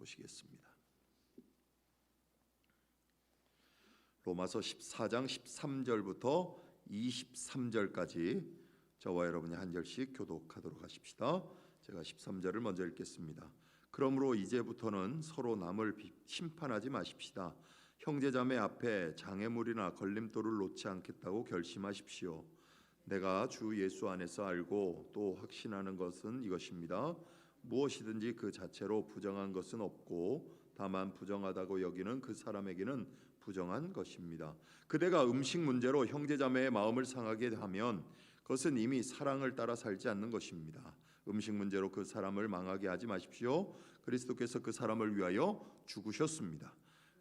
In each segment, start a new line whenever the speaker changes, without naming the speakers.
보시겠습니다. 로마서 14장 13절부터 23절까지 저와 여러분이 한 절씩 교독하도록 하십시다. 제가 13절을 먼저 읽겠습니다. 그러므로 이제부터는 서로 남을 심판하지 마십시다. 형제자매 앞에 장애물이나 걸림돌을 놓지 않겠다고 결심하십시오. 내가 주 예수 안에서 알고 또 확신하는 것은 이것입니다. 무엇이든지 그 자체로 부정한 것은 없고 다만 부정하다고 여기는 그 사람에게는 부정한 것입니다. 그대가 음식 문제로 형제자매의 마음을 상하게 하면 그것은 이미 사랑을 따라 살지 않는 것입니다. 음식 문제로 그 사람을 망하게 하지 마십시오. 그리스도께서 그 사람을 위하여 죽으셨습니다.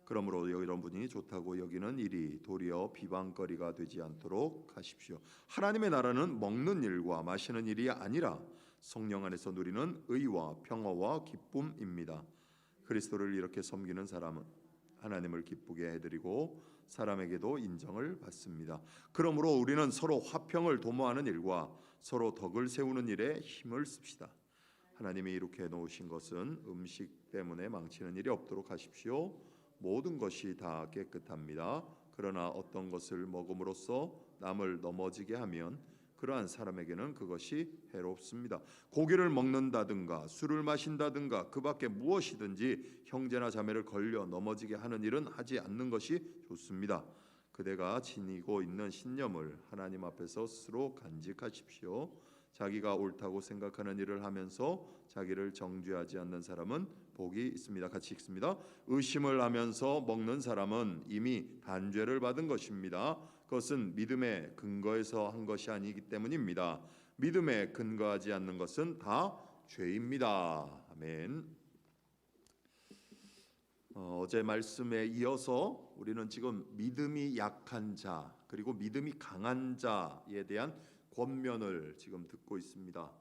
그러므로 여러분이 좋다고 여기는 일이 도리어 비방거리가 되지 않도록 하십시오. 하나님의 나라는 먹는 일과 마시는 일이 아니라 성령 안에서 누리는 의와 평화와 기쁨입니다. 그리스도를 이렇게 섬기는 사람은 하나님을 기쁘게 해드리고 사람에게도 인정을 받습니다. 그러므로 우리는 서로 화평을 도모하는 일과 서로 덕을 세우는 일에 힘을 씁시다. 하나님이 이렇게 놓으신 것은 음식 때문에 망치는 일이 없도록 하십시오. 모든 것이 다 깨끗합니다. 그러나 어떤 것을 먹음으로써 남을 넘어지게 하면 그러한 사람에게는 그것이 해롭습니다. 고기를 먹는다든가 술을 마신다든가 그 밖에 무엇이든지 형제나 자매를 걸려 넘어지게 하는 일은 하지 않는 것이 좋습니다. 그대가 지니고 있는 신념을 하나님 앞에서 스스로 간직하십시오. 자기가 옳다고 생각하는 일을 하면서 자기를 정죄하지 않는 사람은 복이 있습니다. 같이 읽습니다. 의심을 하면서 먹는 사람은 이미 단죄를 받은 것입니다. 그것은 믿음의 근거에서 한 것이 아니기 때문입니다. 믿음에 근거하지 않는 것은 다 죄입니다. 아멘. 어제 말씀에 이어서 우리는 지금 믿음이 약한 자 그리고 믿음이 강한 자에 대한 권면을 지금 듣고 있습니다.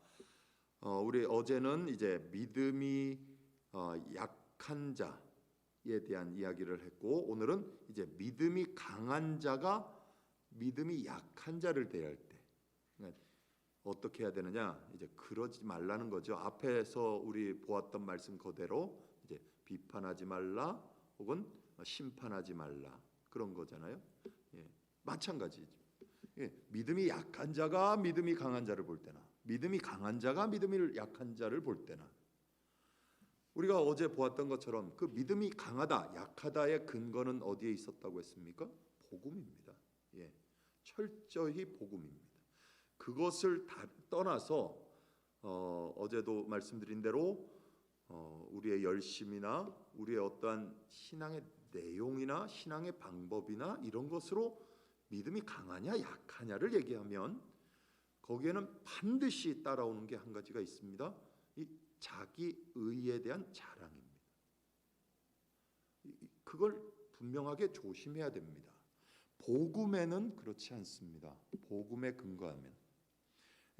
우리 어제는 이제 믿음이 약한 자에 대한 이야기를 했고 오늘은 이제 믿음이 강한 자가 믿음이 약한 자를 대할 때 그러니까 어떻게 해야 되느냐 이제 그러지 말라는 거죠. 앞에서 우리 보았던 말씀 그대로 이제 비판하지 말라 혹은 심판하지 말라 그런 거잖아요. 예, 마찬가지죠. 예, 믿음이 약한 자가 믿음이 강한 자를 볼 때나 믿음이 강한 자가 믿음이 약한 자를 볼 때나 우리가 어제 보았던 것처럼 그 믿음이 강하다 약하다의 근거는 어디에 있었다고 했습니까? 복음입니다. 예, 철저히 복음입니다. 그것을 다 떠나서 어제도 말씀드린 대로 우리의 열심이나 우리의 어떠한 신앙의 내용이나 신앙의 방법이나 이런 것으로 믿음이 강하냐 약하냐를 얘기하면 거기에는 반드시 따라오는 게 한 가지가 있습니다. 이 자기 의에 대한 자랑입니다. 그걸 분명하게 조심해야 됩니다. 복음에는 그렇지 않습니다. 복음에 근거하면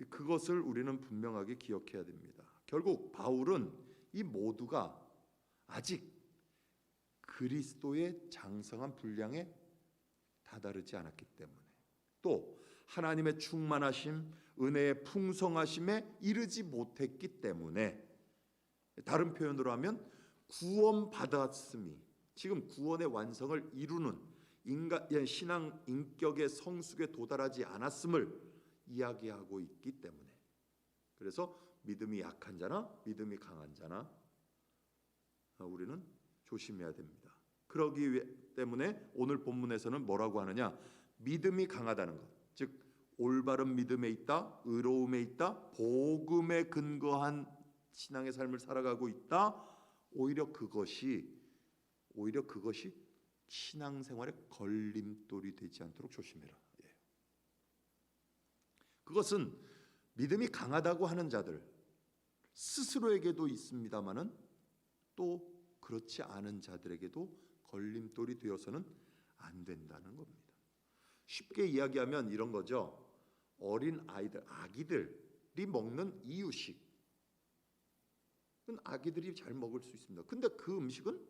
그것을 우리는 분명하게 기억해야 됩니다. 결국 바울은 이 모두가 아직 그리스도의 장성한 분량에 다다르지 않았기 때문에 또 하나님의 충만하심, 은혜의 풍성하심에 이르지 못했기 때문에 다른 표현으로 하면 구원받았음이 지금 구원의 완성을 이루는 신앙 인격의 성숙에 도달하지 않았음을 이야기하고 있기 때문에 그래서 믿음이 약한 자나 믿음이 강한 자나 우리는 조심해야 됩니다. 그러기 때문에 오늘 본문에서는 뭐라고 하느냐 믿음이 강하다는 것 즉 올바른 믿음에 있다 의로움에 있다 복음에 근거한 신앙의 삶을 살아가고 있다 오히려 그것이 신앙생활의 걸림돌이 되지 않도록 조심해라. 예. 그것은 믿음이 강하다고 하는 자들 스스로에게도 있습니다마는 또 그렇지 않은 자들에게도 걸림돌이 되어서는 안 된다는 겁니다. 쉽게 이야기하면 이런 거죠. 어린 아이들, 아기들이 먹는 이유식 아기들이 잘 먹을 수 있습니다. 근데 그 음식은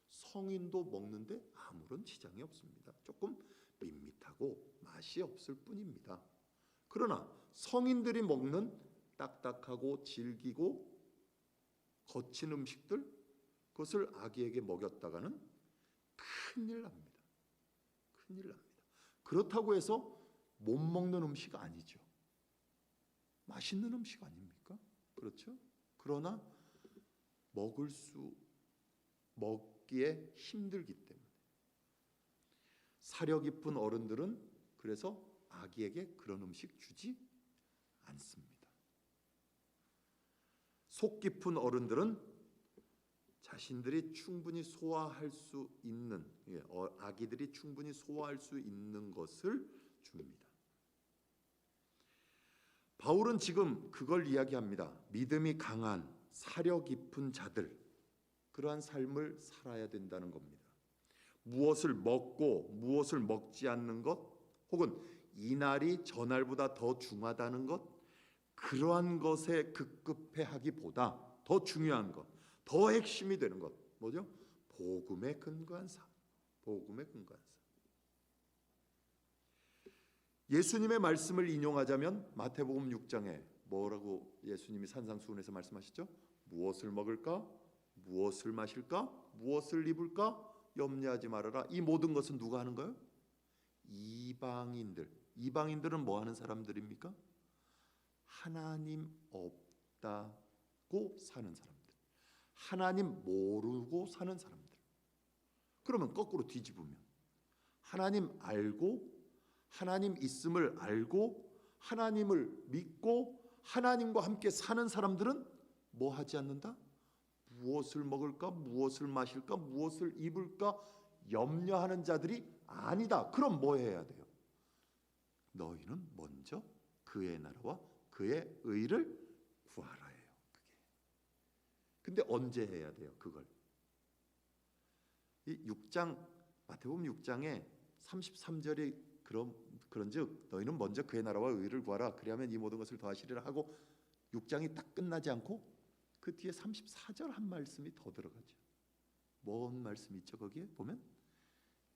성인도 먹는데 아무런 지장이 없습니다. 조금 밋밋하고 맛이 없을 뿐입니다. 그러나 성인들이 먹는 딱딱하고 질기고 거친 음식들 그것을 아기에게 먹였다가는 큰일 납니다. 큰일 납니다. 그렇다고 해서 못 먹는 음식 아니죠. 맛있는 음식 아닙니까? 그렇죠? 그러나 먹기에 힘들기 때문에 사려 깊은 어른들은 그래서 아기에게 그런 음식 주지 않습니다. 속 깊은 어른들은 자신들이 충분히 소화할 수 있는, 아기들이 충분히 소화할 수 있는 것을 줍니다. 바울은 지금 그걸 이야기합니다. 믿음이 강한 사려 깊은 자들, 그러한 삶을 살아야 된다는 겁니다. 무엇을 먹고 무엇을 먹지 않는 것, 혹은 이날이 저날보다 더 중하다는 것, 그러한 것에 급급해하기보다 더 중요한 것, 더 핵심이 되는 것, 뭐죠? 복음에 근거한 삶. 복음에 근거한 삶. 예수님의 말씀을 인용하자면 마태복음 6장에 뭐라고 예수님이 산상수훈에서 말씀하시죠? 무엇을 먹을까? 무엇을 마실까? 무엇을 입을까? 염려하지 말아라. 이 모든 것은 누가 하는 거예요? 이방인들. 이방인들은 뭐 하는 사람들입니까? 하나님 없다고 사는 사람들. 하나님 모르고 사는 사람들. 그러면 거꾸로 뒤집으면 하나님 알고, 하나님 있음을 알고, 하나님을 믿고 하나님과 함께 사는 사람들은 뭐 하지 않는다? 무엇을 먹을까? 무엇을 마실까? 무엇을 입을까? 염려하는 자들이 아니다. 그럼 뭐 해야 돼요? 너희는 먼저 그의 나라와 그의 의를 구하라 해요. 근데 언제 해야 돼요? 그걸. 이 6장, 마태복음 6장에 33절이 그런즉 너희는 먼저 그의 나라와 의를 구하라. 그리하면 이 모든 것을 더하시리라 하고 6장이 딱 끝나지 않고 그 뒤에 34절 한 말씀이 더 들어가죠. 뭔 말씀이 있죠? 거기에 보면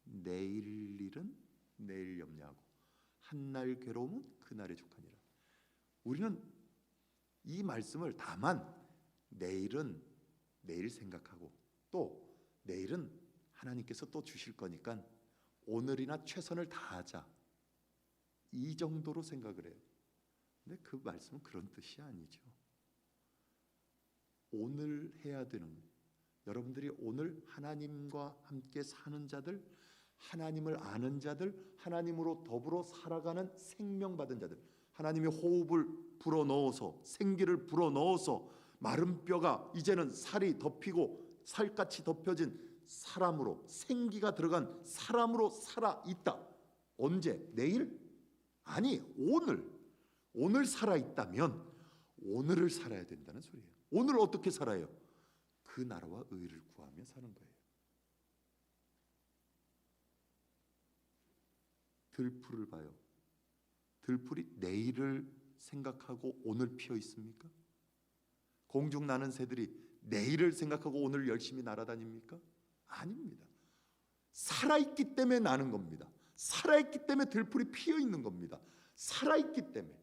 내일 일은 내일 염려하고 한날 괴로움은 그날에 족하니라. 우리는 이 말씀을 다만 내일은 내일 생각하고 또 내일은 하나님께서 또 주실 거니까 오늘이나 최선을 다하자, 이 정도로 생각을 해요. 근데 그 말씀은 그런 뜻이 아니죠. 오늘 해야 되는, 여러분들이 오늘 하나님과 함께 사는 자들, 하나님을 아는 자들, 하나님으로 더불어 살아가는 생명받은 자들, 하나님이 호흡을 불어넣어서 생기를 불어넣어서 마른 뼈가 이제는 살이 덮이고 살같이 덮여진 사람으로, 생기가 들어간 사람으로 살아있다. 언제? 내일? 아니, 오늘 살아있다면 오늘을 살아야 된다는 소리예요. 오늘 어떻게 살아요? 그 나라와 의를 구하며 사는 거예요. 들풀을 봐요. 들풀이 내일을 생각하고 오늘 피어 있습니까? 공중 나는 새들이 내일을 생각하고 오늘 열심히 날아다닙니까? 아닙니다. 살아있기 때문에 나는 겁니다. 살아있기 때문에 들풀이 피어 있는 겁니다. 살아있기 때문에.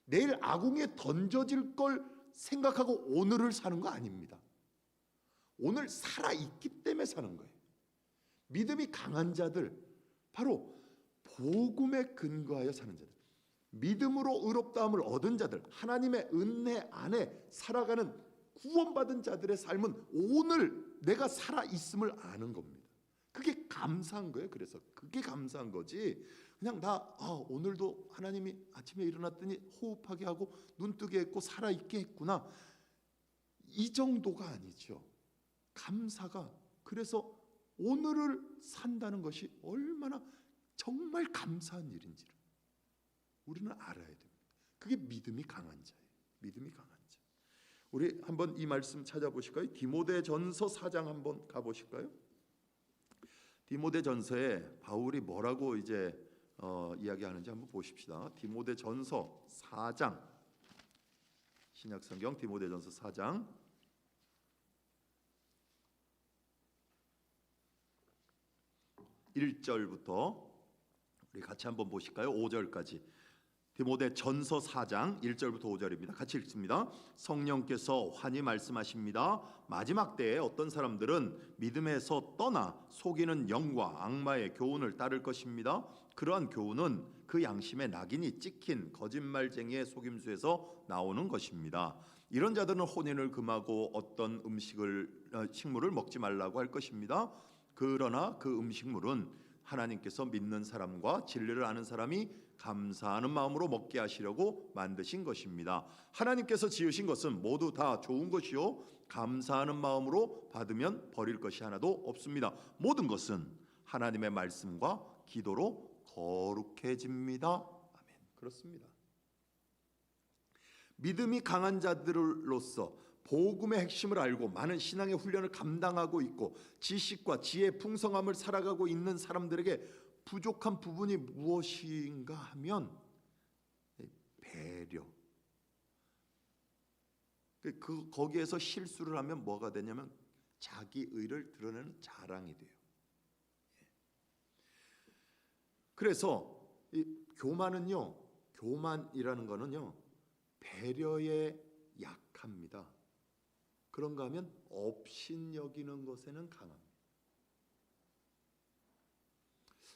내일 아궁이에 던져질 걸 생각하고 오늘을 사는 거 아닙니다. 오늘 살아있기 때문에 사는 거예요. 믿음이 강한 자들, 바로 복음에 근거하여 사는 자들, 믿음으로 의롭다함을 얻은 자들, 하나님의 은혜 안에 살아가는 구원받은 자들의 삶은 오늘 내가 살아있음을 아는 겁니다. 그게 감사한 거예요. 그래서 그게 감사한 거지, 그냥 오늘도 하나님이 아침에 일어났더니 호흡하게 하고 눈뜨게 했고 살아있게 했구나, 이 정도가 아니죠. 감사가, 그래서 오늘을 산다는 것이 얼마나 정말 감사한 일인지를 우리는 알아야 됩니다. 그게 믿음이 강한 자예요. 믿음이 강한 자. 우리 한번 이 말씀 찾아보실까요? 디모데전서 4장 한번 가보실까요? 디모데전서에 바울이 뭐라고 이제 이야기하는지 한번 보십시다. 디모데전서 4장, 신약성경 디모데전서 4장 1절부터 우리 같이 한번 보실까요? 5절까지. 디모데 전서 4장 1절부터 5절입니다. 같이 읽습니다. 성령께서 환히 말씀하십니다. 마지막 때에 어떤 사람들은 믿음에서 떠나 속이는 영과 악마의 교훈을 따를 것입니다. 그러한 교훈은 그 양심의 낙인이 찍힌 거짓말쟁이의 속임수에서 나오는 것입니다. 이런 자들은 혼인을 금하고 어떤 식물을 먹지 말라고 할 것입니다. 그러나 그 음식물은 하나님께서 믿는 사람과 진리를 아는 사람이 감사하는 마음으로 먹게 하시려고 만드신 것입니다. 하나님께서 지으신 것은 모두 다 좋은 것이요 감사하는 마음으로 받으면 버릴 것이 하나도 없습니다. 모든 것은 하나님의 말씀과 기도로 거룩해집니다. 아멘. 그렇습니다. 믿음이 강한 자들로서 복음의 핵심을 알고 많은 신앙의 훈련을 감당하고 있고 지식과 지혜의 풍성함을 살아가고 있는 사람들에게 부족한 부분이 무엇인가 하면 배려. 거기에서 실수를 하면 뭐가 되냐면 자기 의를 드러내는 자랑이 돼요. 그래서 이 교만이라는 거는요 배려에 약합니다. 그런가 하면 업신여기는 것에는 강합니다.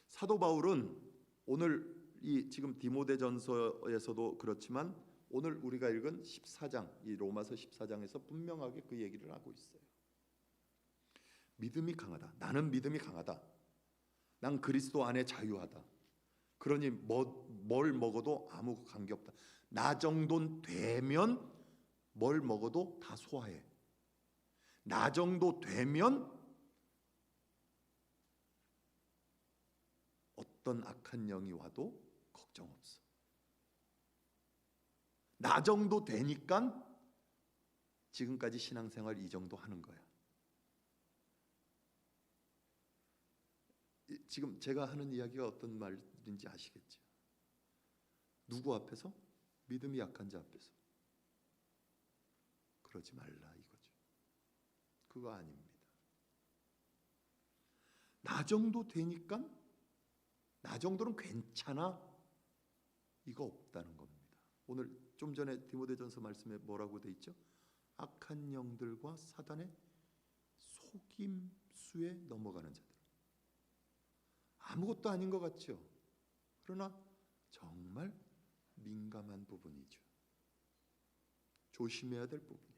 사도 바울은 오늘 이 지금 디모데전서에서도 그렇지만 오늘 우리가 읽은 14장, 이 로마서 14장에서 분명하게 그 얘기를 하고 있어요. 믿음이 강하다. 나는 믿음이 강하다. 난 그리스도 안에 자유하다. 그러니 뭘 먹어도 아무 관계없다. 나 정도 되면 뭘 먹어도 다 소화해. 나 정도 되면 어떤 악한 영이 와도 걱정 없어. 나 정도 되니까 지금까지 신앙생활 이 정도 하는 거야. 지금 제가 하는 이야기가 어떤 말인지 아시겠죠? 누구 앞에서? 믿음이 약한 자 앞에서. 그러지 말라 이거죠. 그거 아닙니다. 나 정도 되니까 나 정도는 괜찮아. 이거 없다는 겁니다. 오늘 좀 전에 디모데전서 말씀에 뭐라고 돼 있죠? 악한 영들과 사단의 속임수에 넘어가는 자들. 아무것도 아닌 것 같죠? 그러나 정말 민감한 부분이죠. 조심해야 될 부분입니다.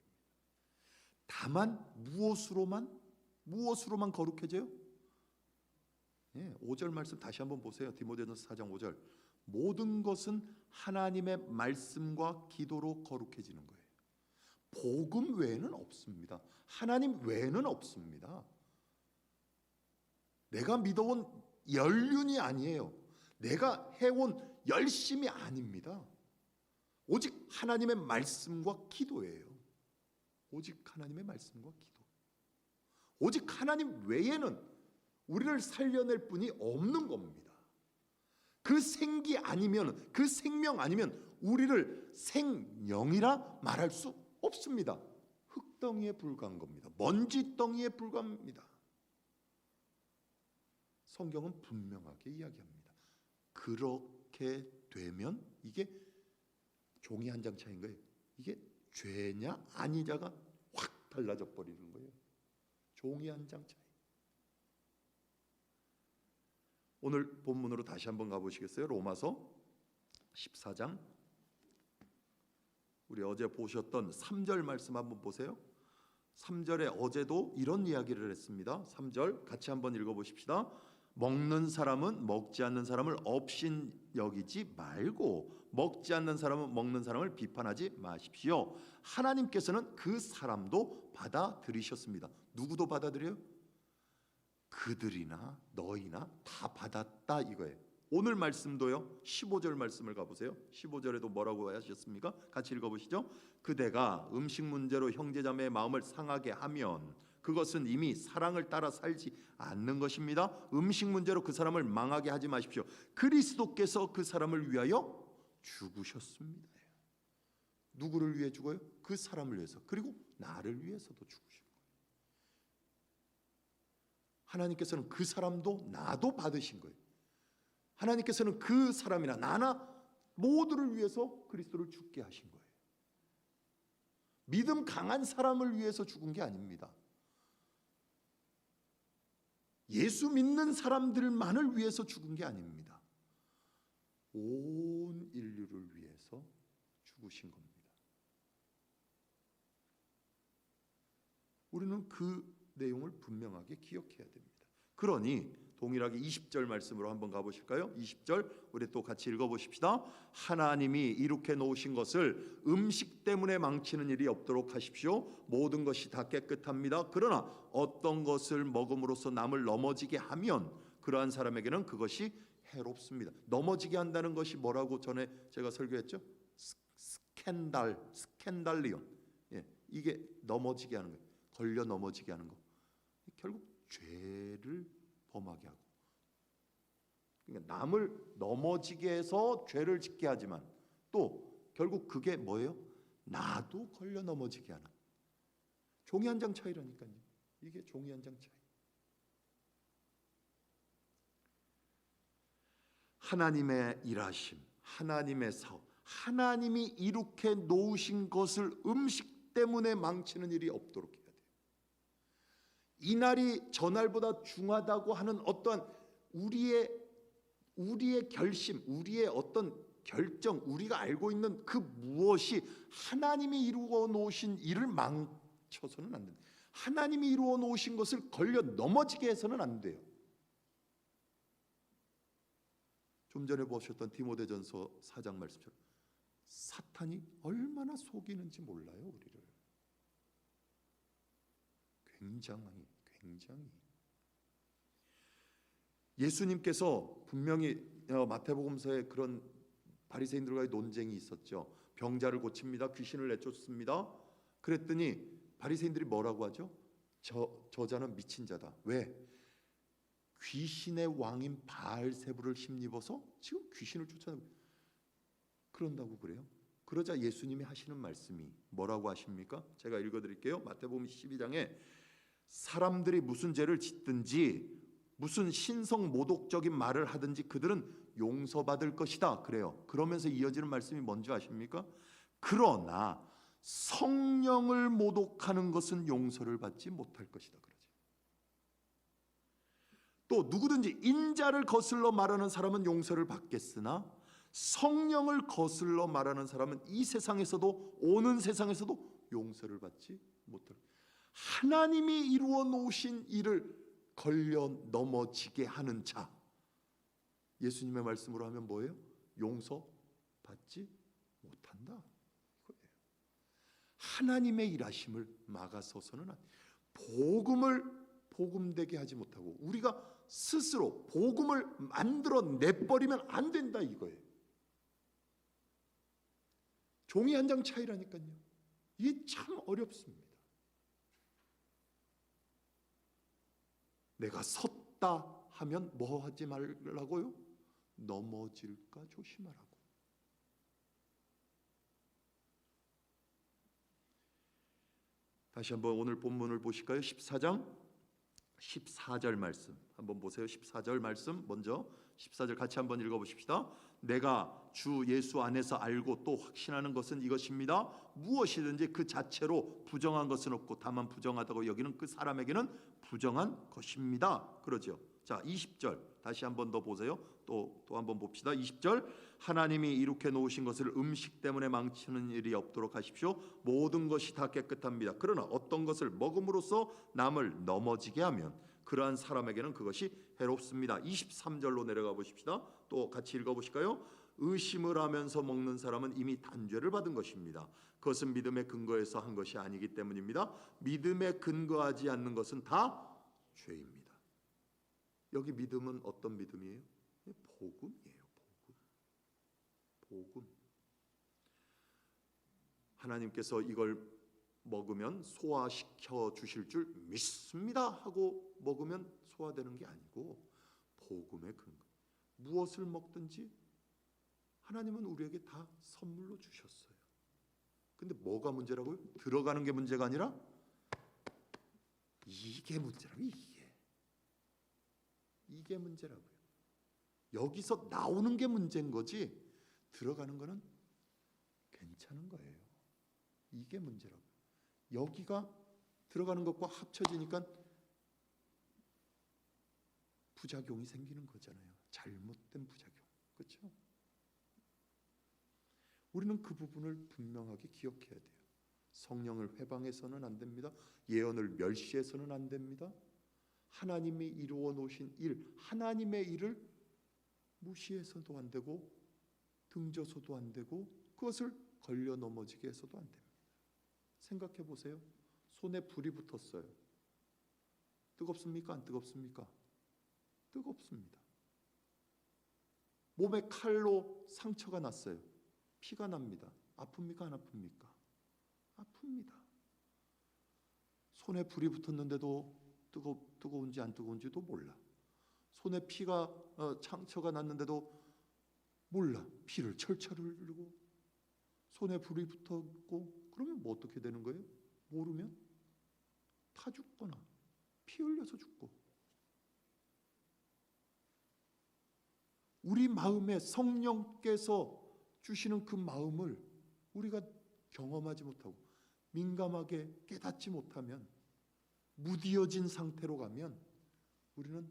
다만 무엇으로만 거룩해져요? 5절 말씀 다시 한번 보세요. 디모데전서 4장 5절. 모든 것은 하나님의 말씀과 기도로 거룩해지는 거예요. 복음 외에는 없습니다. 하나님 외에는 없습니다. 내가 믿어온 연륜이 아니에요. 내가 해온 열심이 아닙니다. 오직 하나님의 말씀과 기도예요. 오직 하나님의 말씀과 기도. 오직 하나님 외에는 우리를 살려낼 분이 없는 겁니다. 그 생기 아니면, 그 생명 아니면 우리를 생명이라 말할 수 없습니다. 흙덩이에 불과한 겁니다. 먼지덩이에 불과합니다. 성경은 분명하게 이야기합니다. 그렇게 되면 이게 종이 한 장 차이인 거예요. 이게 죄냐 아니냐가 확 달라져 버리는 거예요. 종이 한 장 차이. 오늘 본문으로 다시 한번 가보시겠어요? 로마서 14장. 우리 어제 보셨던 3절 말씀 한번 보세요. 3절에 어제도 이런 이야기를 했습니다. 3절 같이 한번 읽어보십시다. 먹는 사람은 먹지 않는 사람을 업신 여기지 말고 먹지 않는 사람은 먹는 사람을 비판하지 마십시오. 하나님께서는 그 사람도 받아들이셨습니다. 누구도 받아들여요? 그들이나 너희나 다 받았다 이거예요. 오늘 말씀도요. 15절 말씀을 가보세요. 15절에도 뭐라고 하셨습니까? 같이 읽어보시죠. 그대가 음식 문제로 형제자매의 마음을 상하게 하면 그것은 이미 사랑을 따라 살지 않는 것입니다. 음식 문제로 그 사람을 망하게 하지 마십시오. 그리스도께서 그 사람을 위하여 죽으셨습니다. 누구를 위해 죽어요? 그 사람을 위해서. 그리고 나를 위해서도 죽으신 거예요. 하나님께서는 그 사람도 나도 받으신 거예요. 하나님께서는 그 사람이나 나나 모두를 위해서 그리스도를 죽게 하신 거예요. 믿음 강한 사람을 위해서 죽은 게 아닙니다. 예수 믿는 사람들만을 위해서 죽은 게 아닙니다. 온 인류를 위해서 죽으신 겁니다. 우리는 그 내용을 분명하게 기억해야 됩니다. 그러니 동일하게 20절 말씀으로 한번 가보실까요? 20절 우리 또 같이 읽어보십시다. 하나님이 이룩해 놓으신 것을 음식 때문에 망치는 일이 없도록 하십시오. 모든 것이 다 깨끗합니다. 그러나 어떤 것을 먹음으로써 남을 넘어지게 하면 그러한 사람에게는 그것이 해롭습니다. 넘어지게 한다는 것이 뭐라고 전에 제가 설교했죠? 스캔달리온. 이게 넘어지게 하는 거예요. 걸려 넘어지게 하는 거. 결국 죄를 범하게 하고, 그러니까 남을 넘어지게 해서 죄를 짓게 하지만 또 결국 그게 뭐예요? 나도 걸려 넘어지게 하는, 종이 한 장 차이라니까요. 이게 종이 한 장 차이. 하나님의 일하심, 하나님의 사업, 하나님이 이룩해 놓으신 것을 음식 때문에 망치는 일이 없도록 해야 돼요. 이날이 저날보다 중하다고 하는 어떠한 우리의 결심, 우리의 어떤 결정, 우리가 알고 있는 그 무엇이 하나님이 이루어 놓으신 일을 망쳐서는 안 된다. 하나님이 이루어 놓으신 것을 걸려 넘어지게 해서는 안 돼요. 좀 전에 보셨던 디모데전서 4장 말씀처럼 사탄이 얼마나 속이는지 몰라요, 우리를. 굉장히 예수님께서 분명히 마태복음서에 그런 바리새인들과의 논쟁이 있었죠. 병자를 고칩니다. 귀신을 내쫓습니다. 그랬더니 바리새인들이 뭐라고 하죠? 저자는 미친 자다. 왜? 귀신의 왕인 바알세불을 힘입어서 지금 귀신을 쫓아내고 그런다고 그래요. 그러자 예수님이 하시는 말씀이 뭐라고 하십니까? 제가 읽어드릴게요. 마태복음 12장에 사람들이 무슨 죄를 짓든지 무슨 신성 모독적인 말을 하든지 그들은 용서받을 것이다 그래요. 그러면서 이어지는 말씀이 뭔지 아십니까? 그러나 성령을 모독하는 것은 용서를 받지 못할 것이다 그러죠. 또 누구든지 인자를 거슬러 말하는 사람은 용서를 받겠으나 성령을 거슬러 말하는 사람은 이 세상에서도 오는 세상에서도 용서를 받지 못할 것이다. 하나님이 이루어 놓으신 일을 걸려 넘어지게 하는 자, 예수님의 말씀으로 하면 뭐예요? 용서받지 못한다 이거예요. 하나님의 일하심을 막아서서는 복음을 복음되게 하지 못하고 우리가 스스로 복음을 만들어 내버리면 안 된다 이거예요. 종이 한 장 차이라니까요. 이게 참 어렵습니다. 내가 섰다 하면 뭐 하지 말라고요? 넘어질까 조심하라고. 다시 한번 오늘 본문을 보실까요? 14장 14절 말씀 한번 보세요. 14절 말씀 먼저 14절 같이 한번 읽어보십시다. 내가 주 예수 안에서 알고 또 확신하는 것은 이것입니다. 무엇이든지 그 자체로 부정한 것은 없고 다만 부정하다고 여기는 그 사람에게는 부정한 것입니다. 그러죠. 자 20절 다시 한번 더 보세요. 또 한번 봅시다. 20절 하나님이 이룩해 놓으신 것을 음식 때문에 망치는 일이 없도록 하십시오. 모든 것이 다 깨끗합니다. 그러나 어떤 것을 먹음으로써 남을 넘어지게 하면 그러한 사람에게는 그것이 해롭습니다. 23절로 내려가 보십시다. 또 같이 읽어보실까요? 의심을 하면서 먹는 사람은 이미 단죄를 받은 것입니다. 그것은 믿음의 근거에서 한 것이 아니기 때문입니다. 믿음에 근거하지 않는 것은 다 죄입니다. 여기 믿음은 어떤 믿음이에요? 복음이에요. 복음. 하나님께서 이걸 먹으면 소화시켜 주실 줄 믿습니다 하고 먹으면 소화되는 게 아니고 복음의 근거. 무엇을 먹든지 하나님은 우리에게 다 선물로 주셨어요. 근데 뭐가 문제라고요? 들어가는 게 문제가 아니라 이게 문제라고요. 이게 문제라고요. 여기서 나오는 게 문제인 거지 들어가는 거는 괜찮은 거예요. 이게 문제라고. 여기가 들어가는 것과 합쳐지니까 부작용이 생기는 거잖아요. 잘못된 부작용. 그렇죠? 우리는 그 부분을 분명하게 기억해야 돼요. 성령을 회방해서는 안 됩니다. 예언을 멸시해서는 안 됩니다. 하나님이 이루어 놓으신 일, 하나님의 일을 무시해서도 안 되고 등져서도 안 되고 그것을 걸려 넘어지게 해서도 안 됩니다. 생각해 보세요. 손에 불이 붙었어요. 뜨겁습니까? 안 뜨겁습니까? 뜨겁습니다. 몸에 칼로 상처가 났어요. 피가 납니다. 아픕니까? 안 아픕니까? 아픕니다. 손에 불이 붙었는데도 뜨거운지 안 뜨거운지도 몰라. 손에 피가 상처가 났는데도 몰라. 피를 철철 흘리고 손에 불이 붙었고 그러면 뭐 어떻게 되는 거예요? 모르면 타 죽거나 피 흘려서 죽고. 우리 마음에 성령께서 주시는 그 마음을 우리가 경험하지 못하고 민감하게 깨닫지 못하면 무디어진 상태로 가면 우리는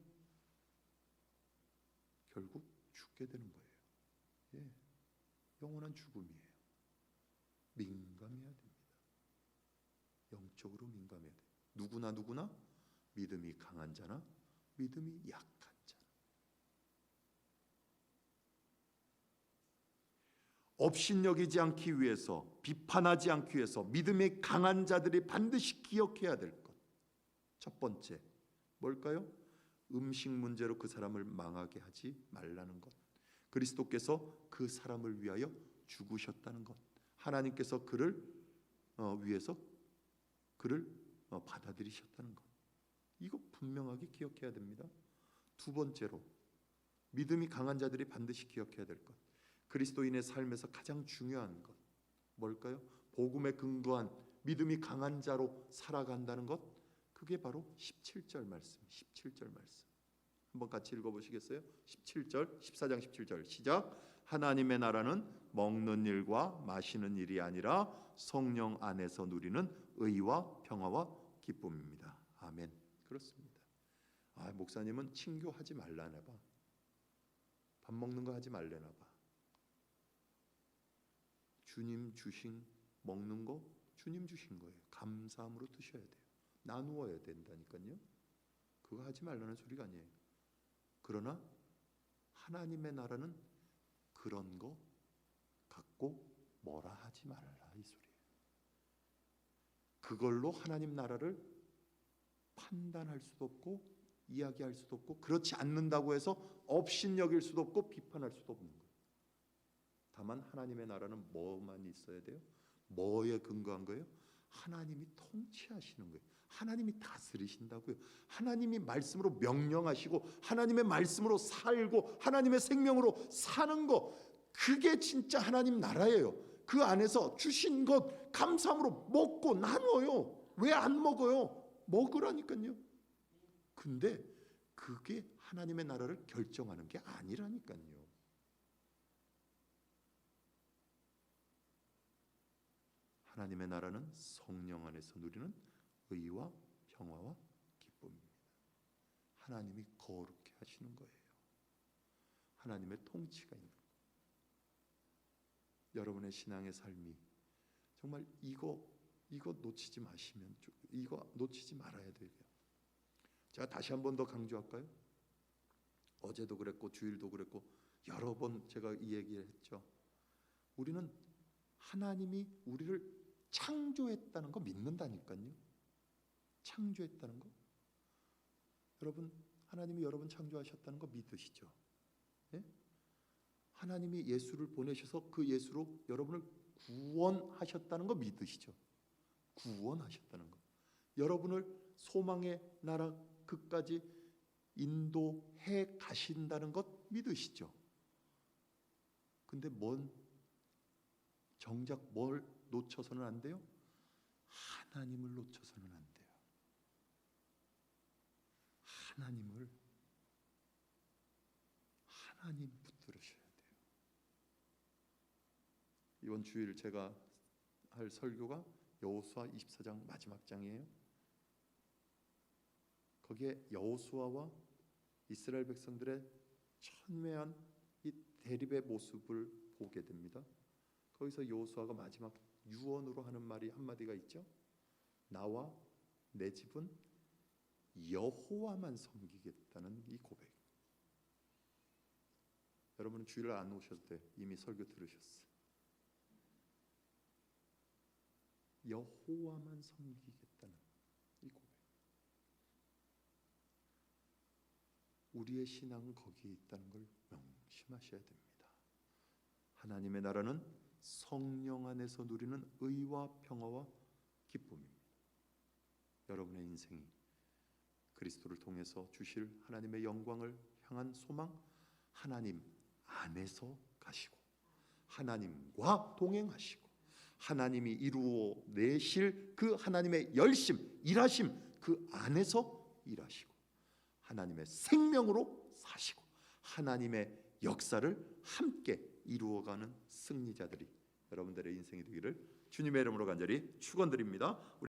결국 죽게 되는 거예요. 예, 영원한 죽음이에요. 민감해야 됩니다. 영적으로 민감해야 돼요. 누구나 믿음이 강한 자나 믿음이 약한 자. 업신여기지 않기 위해서, 비판하지 않기 위해서 믿음이 강한 자들이 반드시 기억해야 될 것. 첫 번째 뭘까요? 음식 문제로 그 사람을 망하게 하지 말라는 것. 그리스도께서 그 사람을 위하여 죽으셨다는 것. 하나님께서 그를 위해서 그를 받아들이셨다는 것. 이거 분명하게 기억해야 됩니다. 두 번째로 믿음이 강한 자들이 반드시 기억해야 될 것. 그리스도인의 삶에서 가장 중요한 것 뭘까요? 복음에 근거한 믿음이 강한 자로 살아간다는 것. 그게 바로 17절 말씀. 17절 말씀. 한번 같이 읽어보시겠어요? 17절, 14장 17절 시작. 하나님의 나라는 먹는 일과 마시는 일이 아니라 성령 안에서 누리는 의와 평화와 기쁨입니다. 아멘. 그렇습니다. 목사님은 친교하지 말라나 봐. 밥 먹는 거 하지 말라나 봐. 주님 주신 먹는 거 주님 주신 거예요. 감사함으로 드셔야 돼요. 나누어야 된다니까요. 그거 하지 말라는 소리가 아니에요. 그러나 하나님의 나라는 그런 거 갖고 뭐라 하지 말라 이 소리예요. 그걸로 하나님 나라를 판단할 수도 없고 이야기할 수도 없고 그렇지 않는다고 해서 업신여길 수도 없고 비판할 수도 없는 거예요. 다만 하나님의 나라는 뭐만 있어야 돼요? 뭐에 근거한 거예요? 하나님이 통치하시는 거예요. 하나님이 다스리신다고요. 하나님이 말씀으로 명령하시고 하나님의 말씀으로 살고 하나님의 생명으로 사는 거, 그게 진짜 하나님 나라예요. 그 안에서 주신 것 감사함으로 먹고 나눠요. 왜 안 먹어요? 먹으라니까요. 근데 그게 하나님의 나라를 결정하는 게 아니라니까요. 하나님의 나라는 성령 안에서 누리는 의와 평화와 기쁨입니다. 하나님이 거룩해 하시는 거예요. 하나님의 통치가 있는 거예요. 여러분의 신앙의 삶이 정말 이거 놓치지 마시면, 이거 놓치지 말아야 돼요. 제가 다시 한 번 더 강조할까요? 어제도 그랬고 주일도 그랬고 여러 번 제가 이 얘기를 했죠. 우리는 하나님이 우리를 창조했다는 거 믿는다니까요. 창조했다는 거. 여러분, 하나님이 여러분 창조하셨다는 거 믿으시죠? 예? 하나님이 예수를 보내셔서 그 예수로 여러분을 구원하셨다는 거 믿으시죠? 구원하셨다는 거. 여러분을 소망의 나라 끝까지 인도해 가신다는 것 믿으시죠? 근데 정작 뭘 놓쳐서는 안 돼요? 하나님을 놓쳐서는 안 돼요. 하나님 붙들으셔야 돼요. 이번 주일 제가 할 설교가 여호수아 24장 마지막 장이에요. 거기에 여호수아와 이스라엘 백성들의 첨예한 이 대립의 모습을 보게 됩니다. 거기서 여호수아가 마지막 유언으로 하는 말이 한마디가 있죠. 나와 내 집은 여호와만 섬기겠다는 이 고백. 여러분은 주일을 안 오셔도 돼. 이미 설교 들으셨어. 여호와만 섬기겠다는 이 고백. 우리의 신앙은 거기에 있다는 걸 명심하셔야 됩니다. 하나님의 나라는 성령 안에서 누리는 의와 평화와 기쁨입니다. 여러분의 인생이 그리스도를 통해서 주실 하나님의 영광을 향한 소망, 하나님 안에서 가시고 하나님과 동행하시고 하나님이 이루어 내실 그 하나님의 열심, 일하심 그 안에서 일하시고 하나님의 생명으로 사시고 하나님의 역사를 함께 이루어가는 승리자들이 여러분들의 인생이 되기를 주님의 이름으로 간절히 축원드립니다.